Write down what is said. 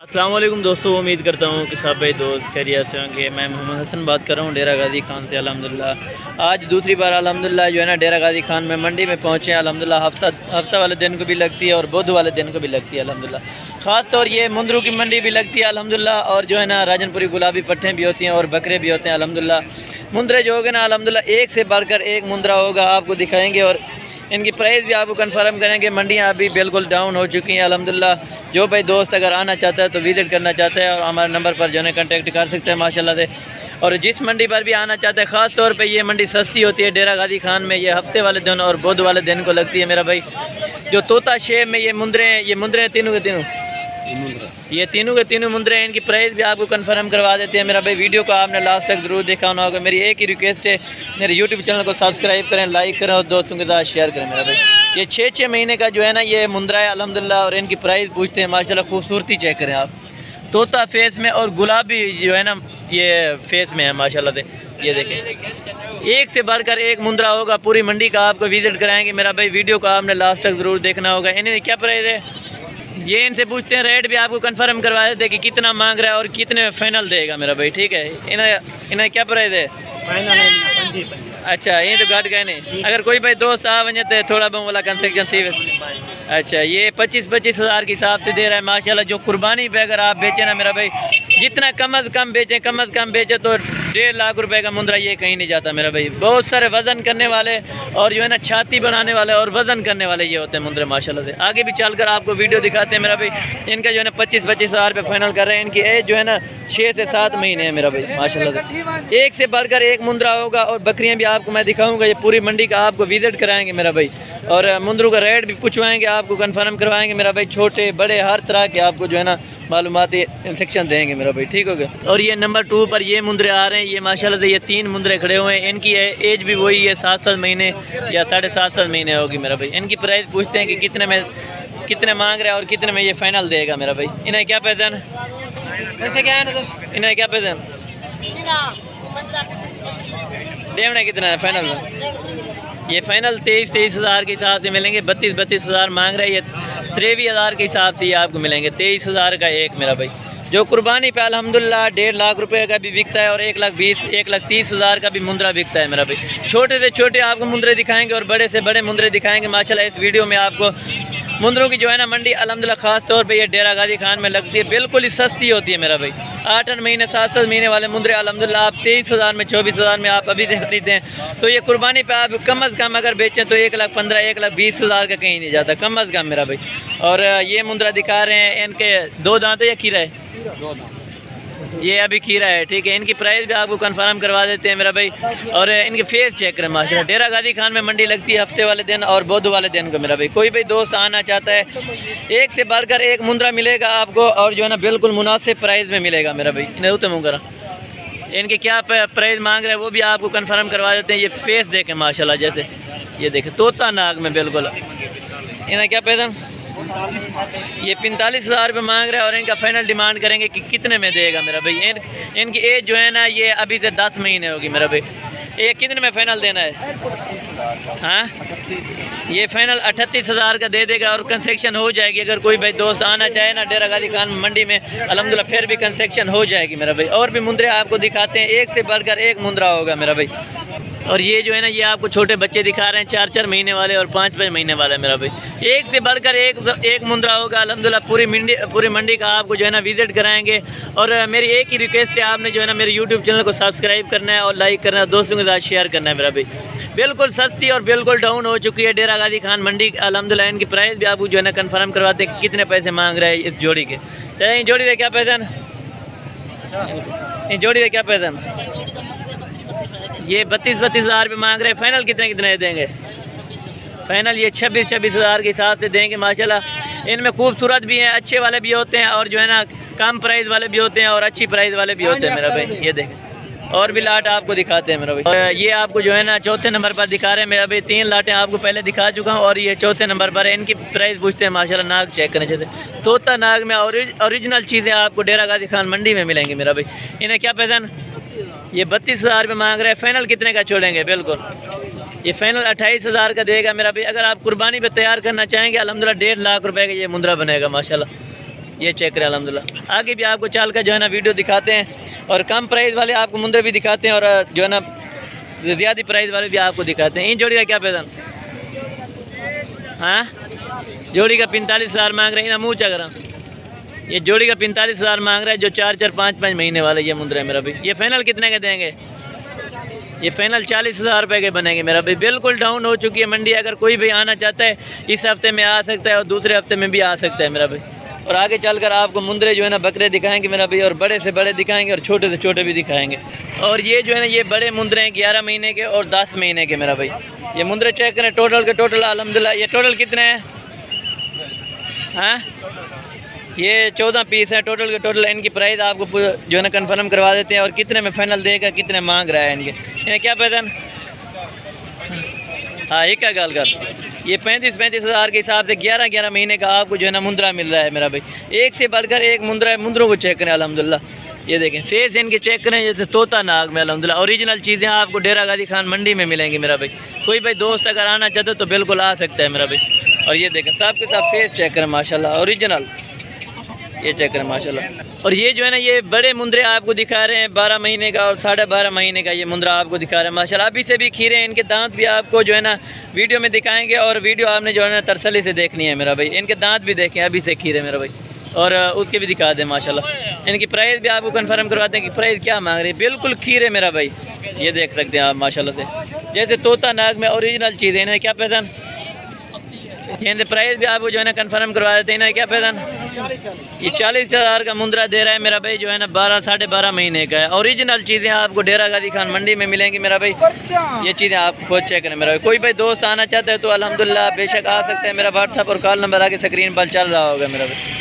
अस्सलाम वालेकुम दोस्तों, उम्मीद करता हूँ कि सब भाई दोस्त खैरियत से होंगे। मैं मोहम्मद हसन बात कर रहा हूँ डेरा गाजी खान से। अल्हम्दुलिल्लाह आज दूसरी बार अल्हम्दुलिल्लाह जो है ना डेरा गाजी खान में मंडी में पहुँचे हैं। अल्हम्दुलिल्लाह हफ्ता वाले दिन को भी लगती है और बुध वाले दिन को भी लगती है। अल्हम्दुलिल्लाह ख़ास तौर ये मुंदरू की मंडी भी लगती है अल्हम्दुलिल्लाह। और जो है ना राजनपुरी गुलाबी पट्ठे भी होती हैं और बकरे भी होते हैं अल्हम्दुलिल्लाह। मुंदरे जो होंगे ना अल्हम्दुलिल्लाह एक से बढ़कर एक मुंदरा होगा, आपको दिखाएँगे और इनकी प्राइस भी आपको कंफर्म करेंगे। मंडियाँ अभी बिल्कुल डाउन हो चुकी हैं अल्हम्दुलिल्लाह। जो भाई दोस्त अगर आना चाहता है तो विज़िट करना चाहता है और हमारे नंबर पर जो है कॉन्टैक्ट कर सकते हैं माशाल्लाह से। और जिस मंडी पर भी आना चाहता है, ख़ास तौर पे ये मंडी सस्ती होती है डेरा गाजी खान में। ये हफ्ते वाले दिन और बुध वाले दिन को लगती है मेरा भाई। जो तोता शेप में ये मुंदरे हैं तीनों के तीनों, ये तीनों के तीनों मुंदरे हैं। इनकी प्राइस भी आपको कंफर्म करवा देते हैं मेरा भाई। वीडियो को आपने लास्ट तक ज़रूर देखा होना होगा। मेरी एक ही रिक्वेस्ट है, मेरे यूट्यूब चैनल को सब्सक्राइब करें, लाइक करें और दोस्तों के साथ शेयर करें मेरा भाई। ये 6 महीने का जो है ना ये मुंदरा है अल्हम्दुलिल्लाह। और इनकी प्राइस पूछते हैं माशाल्लाह। खूबसूरती चेक करें आप, तोता फेस में और गुलाबी जो है ना ये फेस में है माशाल्लाह से। ये देखें एक से बढ़कर एक मुंदरा होगा। पूरी मंडी का आपको विज़िट कराएंगे मेरा भाई। वीडियो को आपने लास्ट तक ज़रूर देखना होगा। इन्हें क्या प्राइस है ये इनसे पूछते हैं, रेट भी आपको कंफर्म करवा देते हैं कि कितना मांग रहा है और कितने में फाइनल देगा मेरा भाई। ठीक है, इन्हें क्या प्राइस है फाइनल? अच्छा, ये तो घट गए नहीं। अगर कोई भाई दोस्त आ वजे तो थोड़ा बहुत वाला कंसेक्शन थी। अच्छा, ये 25 हज़ार के हिसाब से दे रहा है माशाल्लाह। जो कुर्बानी पे अगर आप बेचें ना मेरा भाई, जितना कम अज़ कम बेचें तो 1.5 लाख रुपए का मुंदरा ये कहीं नहीं जाता मेरा भाई। बहुत सारे वज़न करने वाले और जो है ना छाती बनाने वाले और वज़न करने वाले ये होते हैं मुंदरे माशाल्लाह से। आगे भी चलकर आपको वीडियो दिखाते हैं मेरा भाई। इनका जो है ना 25 हज़ार रुपये फाइनल कर रहे हैं। इनकी एज जो है ना 6 से 7 महीने है मेरा भाई माशाल्लाह से। एक से बढ़कर एक मुंदरा होगा और बकरियाँ भी आपको मैं दिखाऊँगा। ये पूरी मंडी का आपको विज़िट कराएँगे मेरा भाई। और मुंदरों का रेट भी पूछवाएँगे, आपको कंफर्म करवाएंगे मेरा भाई। छोटे बड़े हर तरह के आपको जो है ना मालूमाती सेक्शन देंगे मेरा भाई। ठीक हो गया। और ये नंबर 2 पर ये मुंदरे आ रहे हैं। ये माशाल्लाह से ये 3 मुंदरे खड़े हुए हैं। इनकी एज भी वही है 7 महीने या 7.5 महीने होगी मेरा भाई। इनकी प्राइस पूछते हैं कि कितने मांग रहे हैं और कितने में ये फाइनल देगा मेरा भाई। इन्हें क्या पैसा वैसे क्या है, इन्हें क्या पैसा देवना कितना है फाइनल में? ये फाइनल 23 हज़ार के हिसाब से मिलेंगे। 32 हज़ार मांग रहे हैं। ये 23 हज़ार के हिसाब से ये आपको मिलेंगे। 23 हज़ार का एक मेरा भाई। जो कुर्बानी पे अल्हम्दुलिल्लाह 1.5 लाख रुपए का भी बिकता है और 1,30 हज़ार का भी मुंदरा बिकता है मेरा भाई। छोटे से छोटे आपको मुंदरे दिखाएंगे और बड़े से बड़े मुंदरे दिखाएंगे माशाल्लाह। इस वीडियो में आपको मुंदरों की जो है ना मंडी अल्हम्दुलिल्लाह ख़ास तौर पे ये डेरा गाजी खान में लगती है। बिल्कुल ही सस्ती होती है मेरा भाई। 8 महीने 7 महीने वाले मुंदरे अल्हम्दुलिल्लाह आप 23 हज़ार में 24 हज़ार में आप अभी से खरीदते हैं। तो ये कुर्बानी पे आप कम अज़ कम अगर बेचें तो 1,15,000 1,20 हज़ार का कहीं नहीं जाता कम अज़ कम मेरा भाई। और ये मुंदरा दिखा रहे हैं, इनके 2 दांत है या खीरा है? 2 दांत। ये अभी खीरा है। ठीक है, इनकी प्राइस भी आपको कंफर्म करवा देते हैं मेरा भाई। और इनके फेस चेक करें माशाल्लाह। डेरा गाजी खान में मंडी लगती है हफ्ते वाले दिन और बुध वाले दिन को मेरा भाई। कोई भी दोस्त आना चाहता है, एक से बढ़कर एक मुंदरा मिलेगा आपको और जो है ना बिल्कुल मुनासिब प्राइस में मिलेगा मेरा भाई। इन्हें उतम करा इनके क्या प्राइस मांग रहे हैं वो भी आपको कंफर्म करवा देते हैं। ये फेस देखें माशाल्लाह, जैसे ये देखें तोता नाग में बिल्कुल। इन्हें क्या पैसा? ये 45 हज़ार रुपये मांग रहे हैं और इनका फाइनल डिमांड करेंगे कि कितने में देगा मेरा भाई। इनकी एज जो है ना ये अभी से 10 महीने होगी मेरा भाई। ये कितने में फाइनल देना है? हाँ, ये फाइनल 38 हज़ार का दे देगा और कंसेक्शन हो जाएगी। अगर कोई भाई दोस्त आना चाहे ना डेरा गाजी खान मंडी में अल्हम्दुलिल्लाह फिर भी कंसेक्शन हो जाएगी मेरा भाई। और भी मुंदरे आपको दिखाते हैं, एक से बढ़कर एक मुंदरा होगा मेरा भाई। और ये जो है ना ये आपको छोटे बच्चे दिखा रहे हैं 4 महीने वाले और 5 महीने वाले मेरा भाई। एक से बढ़कर एक मुंदरा होगा अल्हम्दुलिल्लाह। पूरी मंडी का आपको जो है ना विज़िट कराएंगे। और मेरी एक ही रिक्वेस्ट है, आपने जो है ना मेरे यूट्यूब चैनल को सब्सक्राइब करना है और लाइक करना है, दोस्तों के साथ शेयर करना है मेरा भाई। बिल्कुल सस्ती और बिल्कुल डाउन हो चुकी है डेरा गाजी खान मंडी अल्हम्दुलिल्लाह। इनकी प्राइस भी आपको जो है ना कन्फर्म करवाते हैं कितने पैसे मांग रहे हैं इस जोड़ी के। चाहे जोड़ी दे क्या पैसा, जोड़ी दे क्या पैसा? ये 32 हज़ार रुपये मांग रहे हैं। फाइनल कितने देंगे? फाइनल ये 26 हज़ार के हिसाब से देंगे माशाल्लाह। इनमें खूबसूरत भी हैं, अच्छे वाले भी होते हैं और जो है ना कम प्राइस वाले भी होते हैं और अच्छी प्राइस वाले भी होते हैं मेरा भाई। ये देखें और भी लाट आपको दिखाते हैं मेरा भाई। और ये आपको जो है ना 4थे नंबर पर दिखा रहे हैं मेरा भाई। 3 लाटें आपको पहले दिखा चुका हूँ और ये 4थे नंबर पर है। इनकी प्राइस पूछते हैं माशाल्लाह। नाग चेक करने जैसे तोता नाग में ओरिजिनल चीज़ें आपको डेरा गाजी खान मंडी में मिलेंगी मेरा भाई। इन्हें क्या पैसा? ये 32 हज़ार रुपये मांग रहे हैं। फाइनल कितने का छोड़ेंगे? बिल्कुल ये फाइनल 28 हज़ार का देगा मेरा भाई। अगर आप कुर्बानी पे तैयार करना चाहेंगे अल्हम्दुलिल्लाह 1.5 लाख रुपए का ये मुंदरा बनेगा माशाल्लाह। ये चेक करें अल्हम्दुलिल्लाह। आगे भी आपको चाल का जो है ना वीडियो दिखाते हैं और कम प्राइस वाले आपको मुंद्रे भी दिखाते हैं और जो है ना ज़्यादा प्राइस वाले भी आपको दिखाते हैं। इन जोड़ी का क्या पैसा? हाँ, जोड़ी का 45,000 मांग रहे हैं ना, मुँह चा करा। ये जोड़ी का 45,000 मांग रहा है, जो 4-4, 5-5 महीने वाले ये मुंद्रे मेरा भाई। ये फाइनल कितने के देंगे? ये फाइनल 40,000 रुपये के बनेंगे मेरा भाई। बिल्कुल डाउन हो चुकी है मंडी, अगर कोई भी आना चाहता है इस हफ्ते में आ सकता है और दूसरे हफ्ते में भी आ सकता है मेरा भाई। और आगे चलकर आपको मुंद्रे जो है ना बकरे दिखाएंगे मेरा भाई, और बड़े से बड़े दिखाएंगे और छोटे से छोटे भी दिखाएंगे। और ये जो है ना ये बड़े मुंद्रे हैं 11 महीने के और 10 महीने के मेरा भाई। ये मुंद्रे चेक करें टोटल के टोटल अल्हम्दुलिल्लाह। ये टोटल कितने हैं? हाँ, ये 14 पीस है टोटल के टोटल। इनकी प्राइस आपको जो है ना कन्फर्म करवा देते हैं और कितने में फाइनल देगा, कितने मांग रहा है इनके। इन्हें क्या पैसा? हाँ, एक क्या गाल कर। ये 35-35 हज़ार के हिसाब से 11-11 महीने का आपको जो है ना मुंद्रा मिल रहा है मेरा भाई। एक से बढ़कर एक मुंद्रा है। मुंद्रों को चेक करें अल्हम्दुलिल्लाह। ये देखें फेस इनके चेक करें जैसे तोता नाग में अल्हम्दुलिल्लाह। ओरिजिनल चीज़ें आपको डेरा गाजी खान मंडी में मिलेंगी मेरा भाई। कोई भाई दोस्त अगर आना चाहते तो बिल्कुल आ सकता है मेरा भाई। और ये देखें सब के साथ फेस चेक करें माशाल्लाह ओरिजिनल। ये चेक करें माशाल्लाह। और ये जो है ना ये बड़े मुंद्रे आपको दिखा रहे हैं 12 महीने का और 12.5 महीने का ये मुंद्रा आपको दिखा रहे हैं माशाल्लाह। अभी से भी खीरे इनके दांत भी आपको जो है ना वीडियो में दिखाएंगे और वीडियो आपने जो है ना तरसली से देखनी है मेरा भाई। इनके दांत भी देखें अभी से खीरे मेरा भाई, और उसके भी दिखा दें माशाल्लाह। इनकी प्राइस भी आपको कंफर्म करवाते हैं कि प्राइस क्या मांग रही है। बिल्कुल खीरे मेरा भाई, ये देख सकते हैं आप माशाल्लाह से जैसे तोता नाग में ओरिजिनल चीज़ है। इन्हें क्या पैसा? ये प्राइस भी आपको जो है ना कन्फर्म करवा देते हैं ना। क्या पैसा? ये 40,000 का मुंद्रा दे रहा है मेरा भाई, जो है ना 12-12.5 महीने का है। ओरिजिनल चीज़ें आपको डेरा गाजी खान मंडी में मिलेंगी मेरा भाई। ये चीज़ें आप खुद चेक करें मेरा भाई। कोई भाई दोस्त आना चाहता है तो अल्हम्दुलिल्लाह बेशक आ सकते हैं। मेरा व्हाट्सएप और कॉल नंबर आगे स्क्रीन पर चल रहा होगा मेरा भाई।